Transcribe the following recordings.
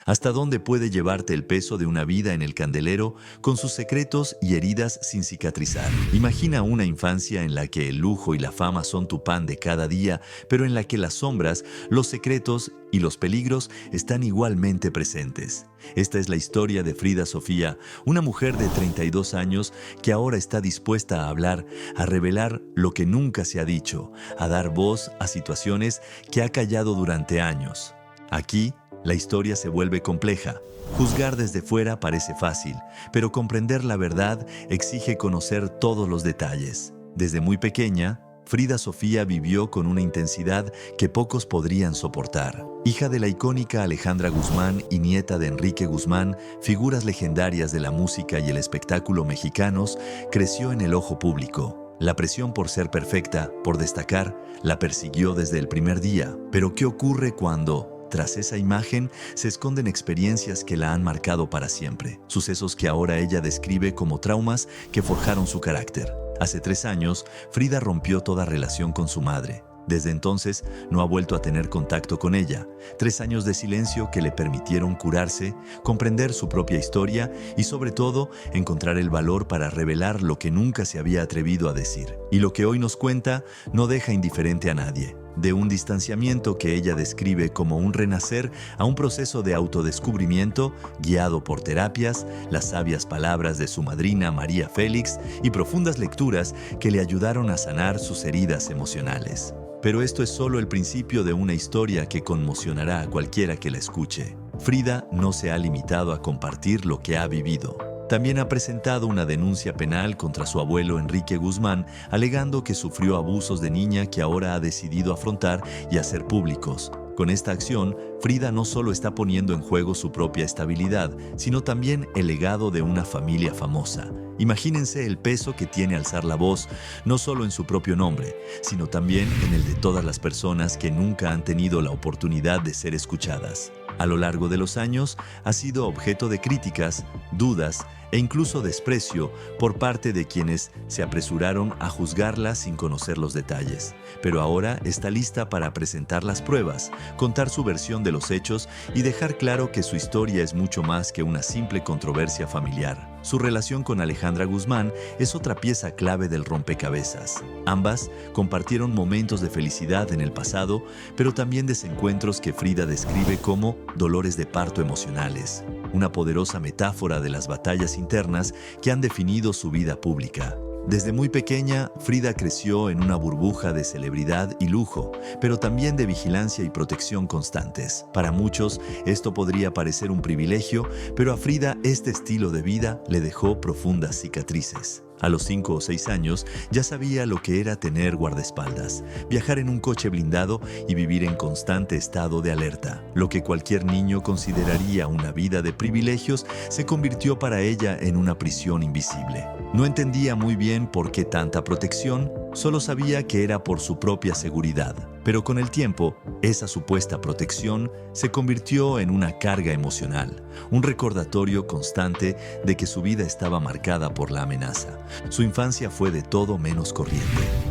¿Hasta dónde puede llevarte el peso de una vida en el candelero con sus secretos y heridas sin cicatrizar? Imagina una infancia en la que el lujo y la fama son tu pan de cada día, pero en la que las sombras, los secretos y los peligros están igualmente presentes. Esta es la historia de Frida Sofía, una mujer de 32 años que ahora está dispuesta a hablar, a revelar lo que nunca se ha dicho, a dar voz a situaciones que ha callado durante años. Aquí, la historia se vuelve compleja. Juzgar desde fuera parece fácil, pero comprender la verdad exige conocer todos los detalles. Desde muy pequeña, Frida Sofía vivió con una intensidad que pocos podrían soportar. Hija de la icónica Alejandra Guzmán y nieta de Enrique Guzmán, figuras legendarias de la música y el espectáculo mexicanos, creció en el ojo público. La presión por ser perfecta, por destacar, la persiguió desde el primer día. Pero ¿qué ocurre cuando, tras esa imagen, se esconden experiencias que la han marcado para siempre? Sucesos que ahora ella describe como traumas que forjaron su carácter. Hace 3 años, Frida rompió toda relación con su madre. Desde entonces, no ha vuelto a tener contacto con ella. 3 años de silencio que le permitieron curarse, comprender su propia historia y, sobre todo, encontrar el valor para revelar lo que nunca se había atrevido a decir. Y lo que hoy nos cuenta no deja indiferente a nadie. De un distanciamiento que ella describe como un renacer a un proceso de autodescubrimiento guiado por terapias, las sabias palabras de su madrina María Félix y profundas lecturas que le ayudaron a sanar sus heridas emocionales. Pero esto es solo el principio de una historia que conmocionará a cualquiera que la escuche. Frida no se ha limitado a compartir lo que ha vivido. También ha presentado una denuncia penal contra su abuelo Enrique Guzmán, alegando que sufrió abusos de niña que ahora ha decidido afrontar y hacer públicos. Con esta acción, Frida no solo está poniendo en juego su propia estabilidad, sino también el legado de una familia famosa. Imagínense el peso que tiene alzar la voz, no solo en su propio nombre, sino también en el de todas las personas que nunca han tenido la oportunidad de ser escuchadas. A lo largo de los años, ha sido objeto de críticas, dudas e incluso desprecio por parte de quienes se apresuraron a juzgarla sin conocer los detalles. Pero ahora está lista para presentar las pruebas, contar su versión de los hechos y dejar claro que su historia es mucho más que una simple controversia familiar. Su relación con Alejandra Guzmán es otra pieza clave del rompecabezas. Ambas compartieron momentos de felicidad en el pasado, pero también desencuentros que Frida describe como dolores de parto emocionales, una poderosa metáfora de las batallas internas que han definido su vida pública. Desde muy pequeña, Frida creció en una burbuja de celebridad y lujo, pero también de vigilancia y protección constantes. Para muchos, esto podría parecer un privilegio, pero a Frida este estilo de vida le dejó profundas cicatrices. A los 5 o 6 años ya sabía lo que era tener guardaespaldas, viajar en un coche blindado y vivir en constante estado de alerta. Lo que cualquier niño consideraría una vida de privilegios se convirtió para ella en una prisión invisible. No entendía muy bien por qué tanta protección, solo sabía que era por su propia seguridad. Pero con el tiempo, esa supuesta protección se convirtió en una carga emocional, un recordatorio constante de que su vida estaba marcada por la amenaza. Su infancia fue de todo menos corriente.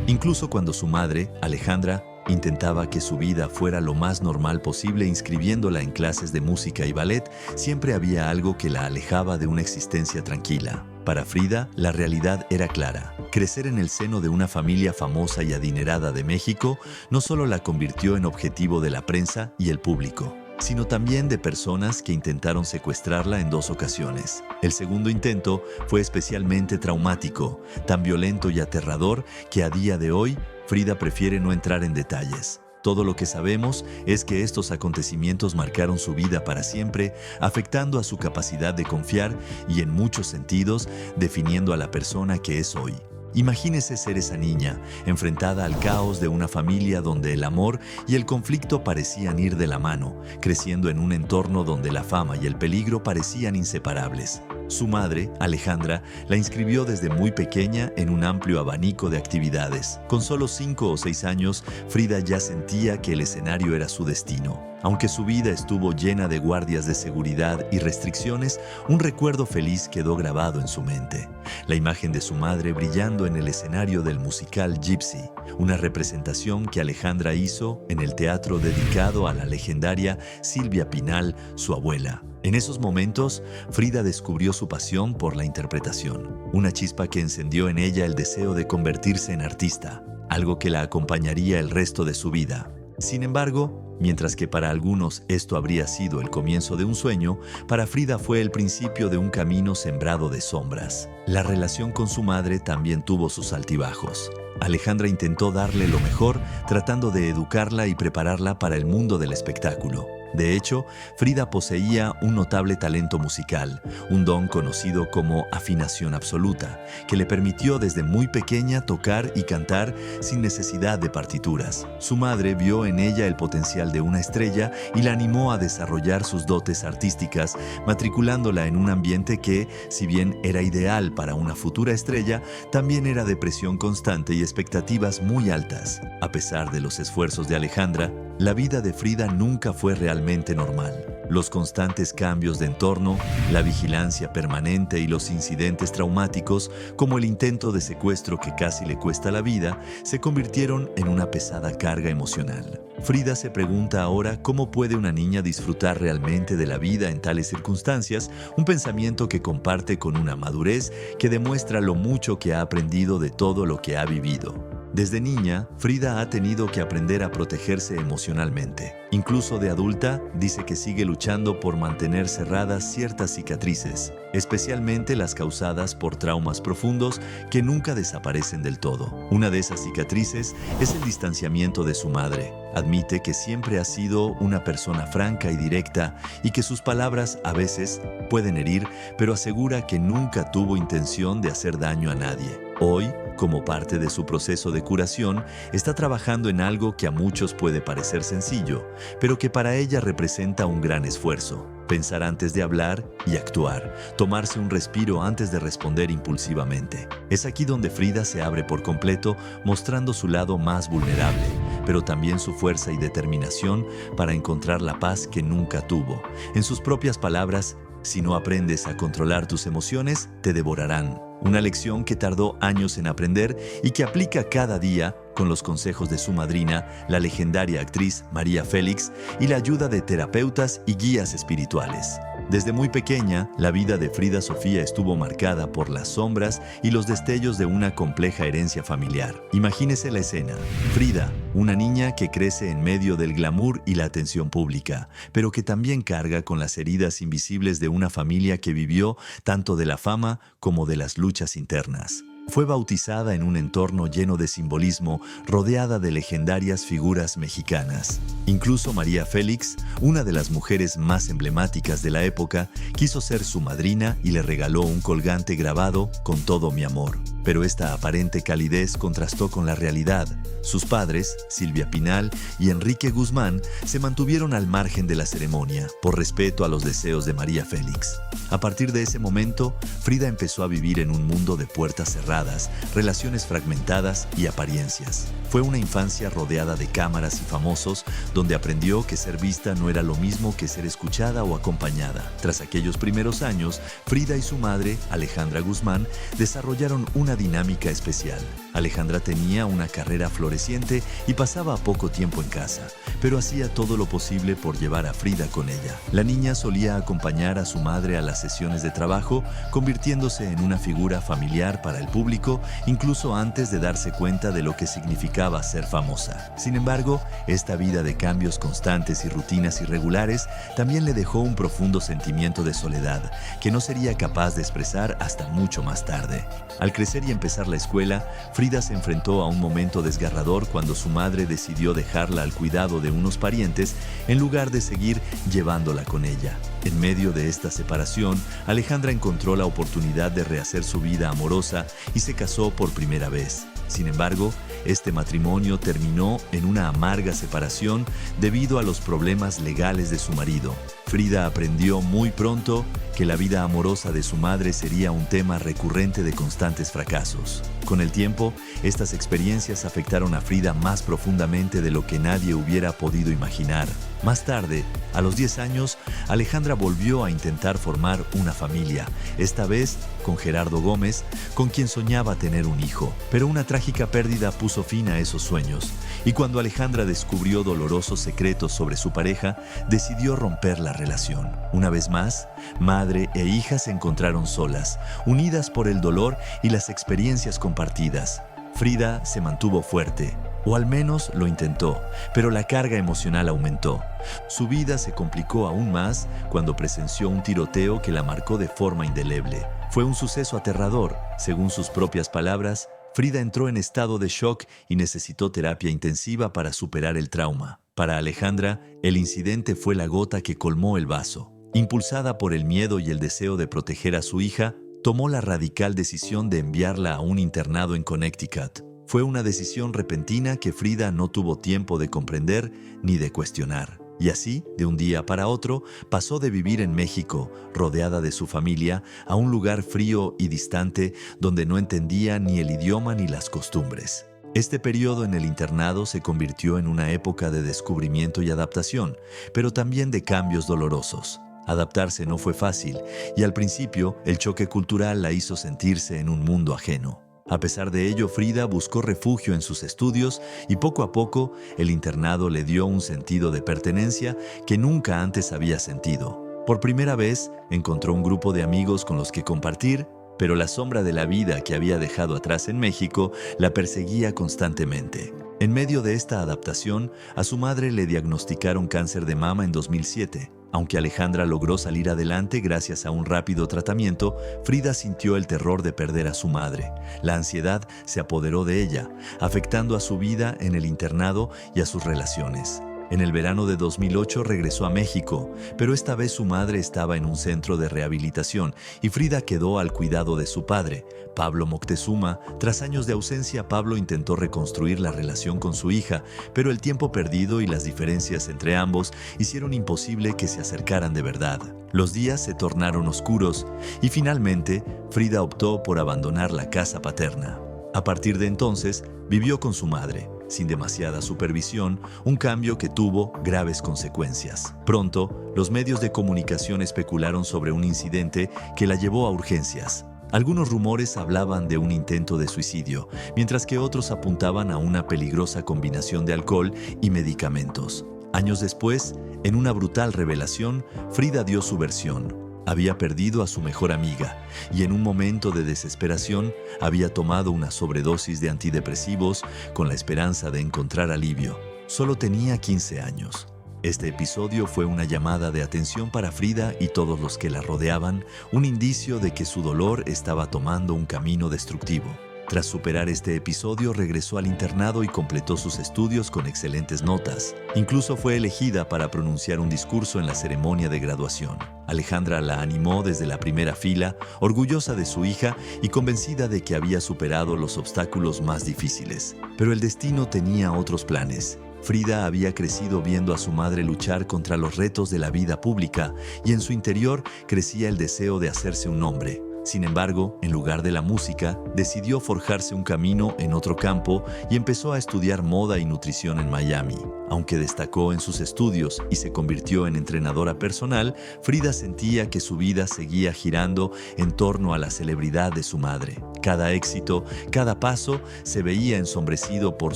Incluso cuando su madre, Alejandra, intentaba que su vida fuera lo más normal posible inscribiéndola en clases de música y ballet, siempre había algo que la alejaba de una existencia tranquila. Para Frida, la realidad era clara. Crecer en el seno de una familia famosa y adinerada de México no solo la convirtió en objetivo de la prensa y el público, sino también de personas que intentaron secuestrarla en 2 ocasiones. El segundo intento fue especialmente traumático, tan violento y aterrador que a día de hoy Frida prefiere no entrar en detalles. Todo lo que sabemos es que estos acontecimientos marcaron su vida para siempre, afectando a su capacidad de confiar y, en muchos sentidos, definiendo a la persona que es hoy. Imagínese ser esa niña, enfrentada al caos de una familia donde el amor y el conflicto parecían ir de la mano, creciendo en un entorno donde la fama y el peligro parecían inseparables. Su madre, Alejandra, la inscribió desde muy pequeña en un amplio abanico de actividades. Con solo 5 o 6 años, Frida ya sentía que el escenario era su destino. Aunque su vida estuvo llena de guardias de seguridad y restricciones, un recuerdo feliz quedó grabado en su mente. La imagen de su madre brillando en el escenario del musical Gypsy, una representación que Alejandra hizo en el teatro dedicado a la legendaria Silvia Pinal, su abuela. En esos momentos, Frida descubrió su pasión por la interpretación, una chispa que encendió en ella el deseo de convertirse en artista, algo que la acompañaría el resto de su vida. Sin embargo, mientras que para algunos esto habría sido el comienzo de un sueño, para Frida fue el principio de un camino sembrado de sombras. La relación con su madre también tuvo sus altibajos. Alejandra intentó darle lo mejor, tratando de educarla y prepararla para el mundo del espectáculo. De hecho, Frida poseía un notable talento musical, un don conocido como afinación absoluta, que le permitió desde muy pequeña tocar y cantar sin necesidad de partituras. Su madre vio en ella el potencial de una estrella y la animó a desarrollar sus dotes artísticas, matriculándola en un ambiente que, si bien era ideal para una futura estrella, también era de presión constante y expectativas muy altas. A pesar de los esfuerzos de Alejandra, la vida de Frida nunca fue realmente normal. Los constantes cambios de entorno, la vigilancia permanente y los incidentes traumáticos, como el intento de secuestro que casi le cuesta la vida, se convirtieron en una pesada carga emocional. Frida se pregunta ahora cómo puede una niña disfrutar realmente de la vida en tales circunstancias, un pensamiento que comparte con una madurez que demuestra lo mucho que ha aprendido de todo lo que ha vivido. Desde niña, Frida ha tenido que aprender a protegerse emocionalmente. Incluso de adulta, dice que sigue luchando por mantener cerradas ciertas cicatrices, especialmente las causadas por traumas profundos que nunca desaparecen del todo. Una de esas cicatrices es el distanciamiento de su madre. Admite que siempre ha sido una persona franca y directa y que sus palabras a veces pueden herir, pero asegura que nunca tuvo intención de hacer daño a nadie. Hoy, como parte de su proceso de curación, está trabajando en algo que a muchos puede parecer sencillo, pero que para ella representa un gran esfuerzo. Pensar antes de hablar y actuar, tomarse un respiro antes de responder impulsivamente. Es aquí donde Frida se abre por completo, mostrando su lado más vulnerable, pero también su fuerza y determinación para encontrar la paz que nunca tuvo. En sus propias palabras, si no aprendes a controlar tus emociones, te devorarán. Una lección que tardó años en aprender y que aplica cada día con los consejos de su madrina, la legendaria actriz María Félix, y la ayuda de terapeutas y guías espirituales. Desde muy pequeña, la vida de Frida Sofía estuvo marcada por las sombras y los destellos de una compleja herencia familiar. Imagínese la escena. Frida, una niña que crece en medio del glamour y la atención pública, pero que también carga con las heridas invisibles de una familia que vivió tanto de la fama como de las luchas internas. Fue bautizada en un entorno lleno de simbolismo, rodeada de legendarias figuras mexicanas. Incluso María Félix, una de las mujeres más emblemáticas de la época, quiso ser su madrina y le regaló un colgante grabado "Con todo mi amor". Pero esta aparente calidez contrastó con la realidad. Sus padres, Silvia Pinal y Enrique Guzmán, se mantuvieron al margen de la ceremonia, por respeto a los deseos de María Félix. A partir de ese momento, Frida empezó a vivir en un mundo de puertas cerradas, relaciones fragmentadas y apariencias. Fue una infancia rodeada de cámaras y famosos, donde aprendió que ser vista no era lo mismo que ser escuchada o acompañada. Tras aquellos primeros años, Frida y su madre, Alejandra Guzmán, desarrollaron una dinámica especial. Alejandra tenía una carrera floreciente y pasaba poco tiempo en casa, pero hacía todo lo posible por llevar a Frida con ella. La niña solía acompañar a su madre a las sesiones de trabajo, convirtiéndose en una figura familiar para el público, incluso antes de darse cuenta de lo que significaba ser famosa. Sin embargo, esta vida de cambios constantes y rutinas irregulares también le dejó un profundo sentimiento de soledad, que no sería capaz de expresar hasta mucho más tarde. Al crecer y empezar la escuela, Frida se enfrentó a un momento desgarrador cuando su madre decidió dejarla al cuidado de unos parientes en lugar de seguir llevándola con ella. En medio de esta separación, Alejandra encontró la oportunidad de rehacer su vida amorosa y se casó por primera vez. Sin embargo, este matrimonio terminó en una amarga separación debido a los problemas legales de su marido. Frida aprendió muy pronto que la vida amorosa de su madre sería un tema recurrente de constantes fracasos. Con el tiempo, estas experiencias afectaron a Frida más profundamente de lo que nadie hubiera podido imaginar. Más tarde, a los 10 años, Alejandra volvió a intentar formar una familia, esta vez con Gerardo Gómez, con quien soñaba tener un hijo. Pero una trágica pérdida puso fin a esos sueños, y cuando Alejandra descubrió dolorosos secretos sobre su pareja, decidió romper la relación. Una vez más, madre e hija se encontraron solas, unidas por el dolor y las experiencias compartidas. Frida se mantuvo fuerte, o al menos lo intentó, pero la carga emocional aumentó. Su vida se complicó aún más cuando presenció un tiroteo que la marcó de forma indeleble. Fue un suceso aterrador. Según sus propias palabras, Frida entró en estado de shock y necesitó terapia intensiva para superar el trauma. Para Alejandra, el incidente fue la gota que colmó el vaso. Impulsada por el miedo y el deseo de proteger a su hija, tomó la radical decisión de enviarla a un internado en Connecticut. Fue una decisión repentina que Frida no tuvo tiempo de comprender ni de cuestionar. Y así, de un día para otro, pasó de vivir en México, rodeada de su familia, a un lugar frío y distante donde no entendía ni el idioma ni las costumbres. Este periodo en el internado se convirtió en una época de descubrimiento y adaptación, pero también de cambios dolorosos. Adaptarse no fue fácil, y al principio el choque cultural la hizo sentirse en un mundo ajeno. A pesar de ello, Frida buscó refugio en sus estudios y poco a poco el internado le dio un sentido de pertenencia que nunca antes había sentido. Por primera vez encontró un grupo de amigos con los que compartir, pero la sombra de la vida que había dejado atrás en México la perseguía constantemente. En medio de esta adaptación, a su madre le diagnosticaron cáncer de mama en 2007. Aunque Alejandra logró salir adelante gracias a un rápido tratamiento, Frida sintió el terror de perder a su madre. La ansiedad se apoderó de ella, afectando a su vida en el internado y a sus relaciones. En el verano de 2008 regresó a México, pero esta vez su madre estaba en un centro de rehabilitación y Frida quedó al cuidado de su padre, Pablo Moctezuma. Tras años de ausencia, Pablo intentó reconstruir la relación con su hija, pero el tiempo perdido y las diferencias entre ambos hicieron imposible que se acercaran de verdad. Los días se tornaron oscuros y finalmente Frida optó por abandonar la casa paterna. A partir de entonces, vivió con su madre, sin demasiada supervisión, un cambio que tuvo graves consecuencias. Pronto, los medios de comunicación especularon sobre un incidente que la llevó a urgencias. Algunos rumores hablaban de un intento de suicidio, mientras que otros apuntaban a una peligrosa combinación de alcohol y medicamentos. Años después, en una brutal revelación, Frida dio su versión. Había perdido a su mejor amiga y en un momento de desesperación había tomado una sobredosis de antidepresivos con la esperanza de encontrar alivio. Solo tenía 15 años. Este episodio fue una llamada de atención para Frida y todos los que la rodeaban, un indicio de que su dolor estaba tomando un camino destructivo. Tras superar este episodio, regresó al internado y completó sus estudios con excelentes notas. Incluso fue elegida para pronunciar un discurso en la ceremonia de graduación. Alejandra la animó desde la primera fila, orgullosa de su hija y convencida de que había superado los obstáculos más difíciles. Pero el destino tenía otros planes. Frida había crecido viendo a su madre luchar contra los retos de la vida pública y en su interior crecía el deseo de hacerse un nombre. Sin embargo, en lugar de la música, decidió forjarse un camino en otro campo y empezó a estudiar moda y nutrición en Miami. Aunque destacó en sus estudios y se convirtió en entrenadora personal, Frida sentía que su vida seguía girando en torno a la celebridad de su madre. Cada éxito, cada paso, se veía ensombrecido por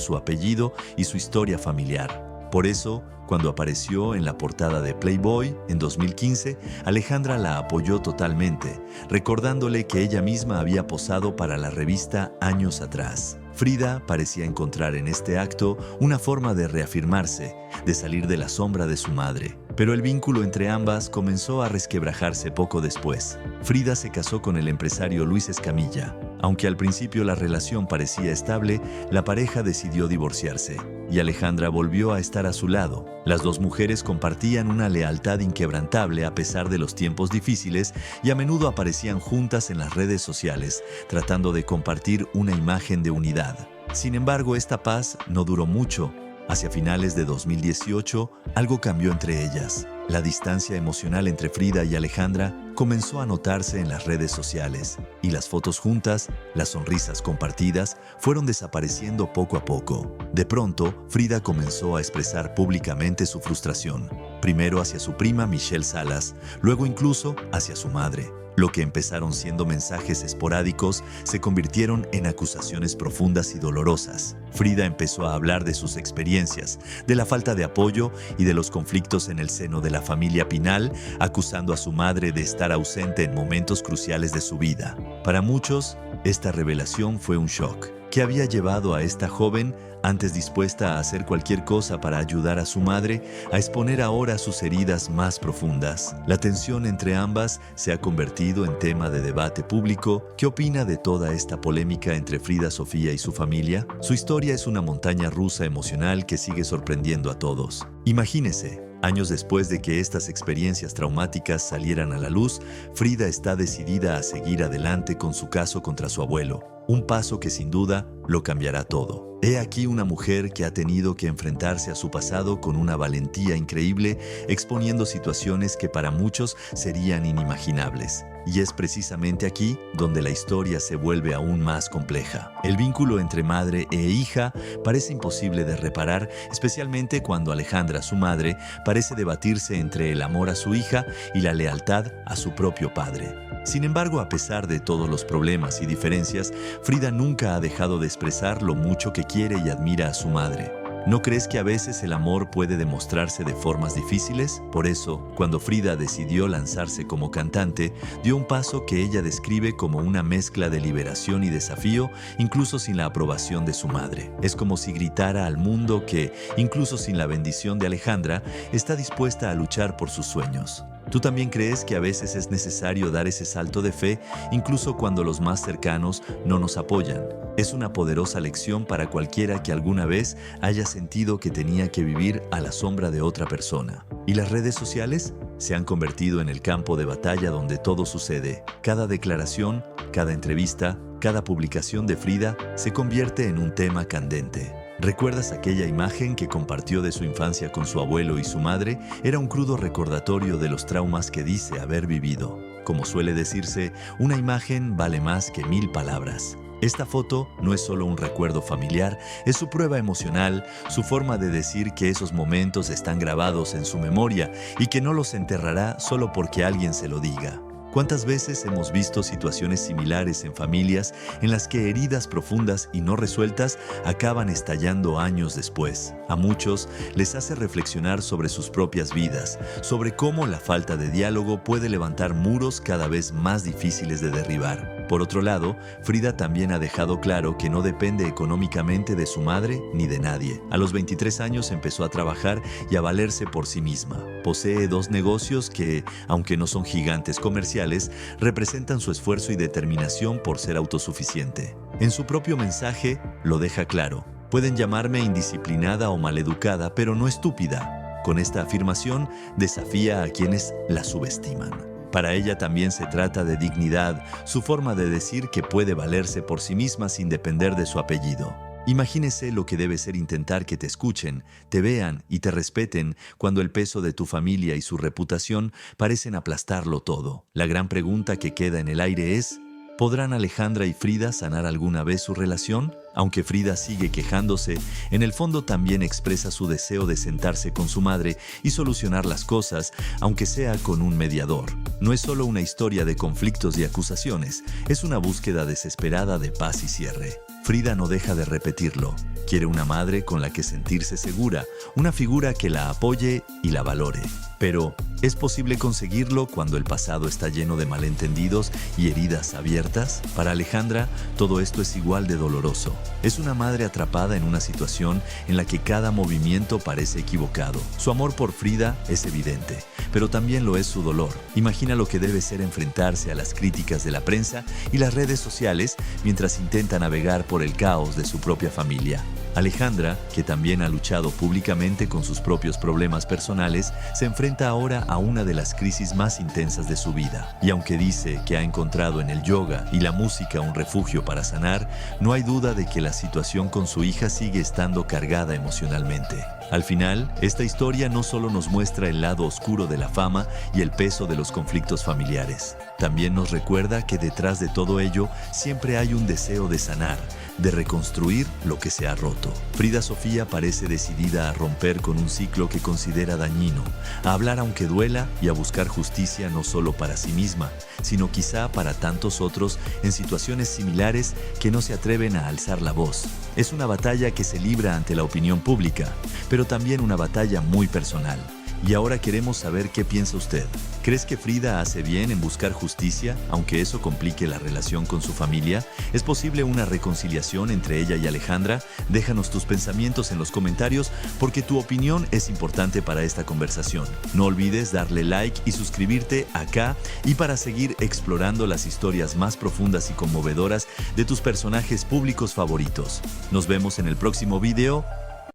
su apellido y su historia familiar. Por eso, cuando apareció en la portada de Playboy en 2015, Alejandra la apoyó totalmente, recordándole que ella misma había posado para la revista años atrás. Frida parecía encontrar en este acto una forma de reafirmarse, de salir de la sombra de su madre. Pero el vínculo entre ambas comenzó a resquebrajarse poco después. Frida se casó con el empresario Luis Escamilla. Aunque al principio la relación parecía estable, la pareja decidió divorciarse y Alejandra volvió a estar a su lado. Las dos mujeres compartían una lealtad inquebrantable a pesar de los tiempos difíciles y a menudo aparecían juntas en las redes sociales, tratando de compartir una imagen de unidad. Sin embargo, esta paz no duró mucho. Hacia finales de 2018, algo cambió entre ellas. La distancia emocional entre Frida y Alejandra comenzó a notarse en las redes sociales, y las fotos juntas, las sonrisas compartidas, fueron desapareciendo poco a poco. De pronto, Frida comenzó a expresar públicamente su frustración, primero hacia su prima Michelle Salas, luego incluso hacia su madre. Lo que empezaron siendo mensajes esporádicos se convirtieron en acusaciones profundas y dolorosas. Frida empezó a hablar de sus experiencias, de la falta de apoyo y de los conflictos en el seno de la familia Pinal, acusando a su madre de estar ausente en momentos cruciales de su vida. Para muchos, esta revelación fue un shock, que había llevado a esta joven, antes dispuesta a hacer cualquier cosa para ayudar a su madre, a exponer ahora sus heridas más profundas. La tensión entre ambas se ha convertido en tema de debate público. ¿Qué opina de toda esta polémica entre Frida Sofía y su familia? Su historia es una montaña rusa emocional que sigue sorprendiendo a todos. Imagínese, años después de que estas experiencias traumáticas salieran a la luz, Frida está decidida a seguir adelante con su caso contra su abuelo. Un paso que sin duda lo cambiará todo. He aquí una mujer que ha tenido que enfrentarse a su pasado con una valentía increíble, exponiendo situaciones que para muchos serían inimaginables. Y es precisamente aquí donde la historia se vuelve aún más compleja. El vínculo entre madre e hija parece imposible de reparar, especialmente cuando Alejandra, su madre, parece debatirse entre el amor a su hija y la lealtad a su propio padre. Sin embargo, a pesar de todos los problemas y diferencias, Frida nunca ha dejado de expresar lo mucho que quiere y admira a su madre. ¿No crees que a veces el amor puede demostrarse de formas difíciles? Por eso, cuando Frida decidió lanzarse como cantante, dio un paso que ella describe como una mezcla de liberación y desafío, incluso sin la aprobación de su madre. Es como si gritara al mundo que, incluso sin la bendición de Alejandra, está dispuesta a luchar por sus sueños. ¿Tú también crees que a veces es necesario dar ese salto de fe, incluso cuando los más cercanos no nos apoyan? Es una poderosa lección para cualquiera que alguna vez haya sentido que tenía que vivir a la sombra de otra persona. ¿Y las redes sociales? Se han convertido en el campo de batalla donde todo sucede. Cada declaración, cada entrevista, cada publicación de Frida se convierte en un tema candente. ¿Recuerdas aquella imagen que compartió de su infancia con su abuelo y su madre? Era un crudo recordatorio de los traumas que dice haber vivido. Como suele decirse, una imagen vale más que 1000 palabras. Esta foto no es solo un recuerdo familiar, es su prueba emocional, su forma de decir que esos momentos están grabados en su memoria y que no los enterrará solo porque alguien se lo diga. ¿Cuántas veces hemos visto situaciones similares en familias en las que heridas profundas y no resueltas acaban estallando años después? A muchos les hace reflexionar sobre sus propias vidas, sobre cómo la falta de diálogo puede levantar muros cada vez más difíciles de derribar. Por otro lado, Frida también ha dejado claro que no depende económicamente de su madre ni de nadie. A los 23 años empezó a trabajar y a valerse por sí misma. Posee 2 negocios que, aunque no son gigantes comerciales, representan su esfuerzo y determinación por ser autosuficiente. En su propio mensaje lo deja claro. Pueden llamarme indisciplinada o maleducada, pero no estúpida. Con esta afirmación desafía a quienes la subestiman. Para ella también se trata de dignidad, su forma de decir que puede valerse por sí misma sin depender de su apellido. Imagínese lo que debe ser intentar que te escuchen, te vean y te respeten cuando el peso de tu familia y su reputación parecen aplastarlo todo. La gran pregunta que queda en el aire es: ¿podrán Alejandra y Frida sanar alguna vez su relación? Aunque Frida sigue quejándose, en el fondo también expresa su deseo de sentarse con su madre y solucionar las cosas, aunque sea con un mediador. No es solo una historia de conflictos y acusaciones, es una búsqueda desesperada de paz y cierre. Frida no deja de repetirlo. Quiere una madre con la que sentirse segura, una figura que la apoye y la valore. Pero, ¿es posible conseguirlo cuando el pasado está lleno de malentendidos y heridas abiertas? Para Alejandra, todo esto es igual de doloroso. Es una madre atrapada en una situación en la que cada movimiento parece equivocado. Su amor por Frida es evidente, pero también lo es su dolor. Imagina lo que debe ser enfrentarse a las críticas de la prensa y las redes sociales mientras intenta navegar por el caos de su propia familia. Alejandra, que también ha luchado públicamente con sus propios problemas personales, se enfrenta ahora a una de las crisis más intensas de su vida. Y aunque dice que ha encontrado en el yoga y la música un refugio para sanar, no hay duda de que la situación con su hija sigue estando cargada emocionalmente. Al final, esta historia no solo nos muestra el lado oscuro de la fama y el peso de los conflictos familiares, también nos recuerda que detrás de todo ello siempre hay un deseo de sanar, de reconstruir lo que se ha roto. Frida Sofía parece decidida a romper con un ciclo que considera dañino, a hablar aunque duela y a buscar justicia no solo para sí misma, sino quizá para tantos otros en situaciones similares que no se atreven a alzar la voz. Es una batalla que se libra ante la opinión pública, pero también una batalla muy personal. Y ahora queremos saber qué piensa usted. ¿Crees que Frida hace bien en buscar justicia, aunque eso complique la relación con su familia? ¿Es posible una reconciliación entre ella y Alejandra? Déjanos tus pensamientos en los comentarios porque tu opinión es importante para esta conversación. No olvides darle like y suscribirte acá y para seguir explorando las historias más profundas y conmovedoras de tus personajes públicos favoritos. Nos vemos en el próximo video.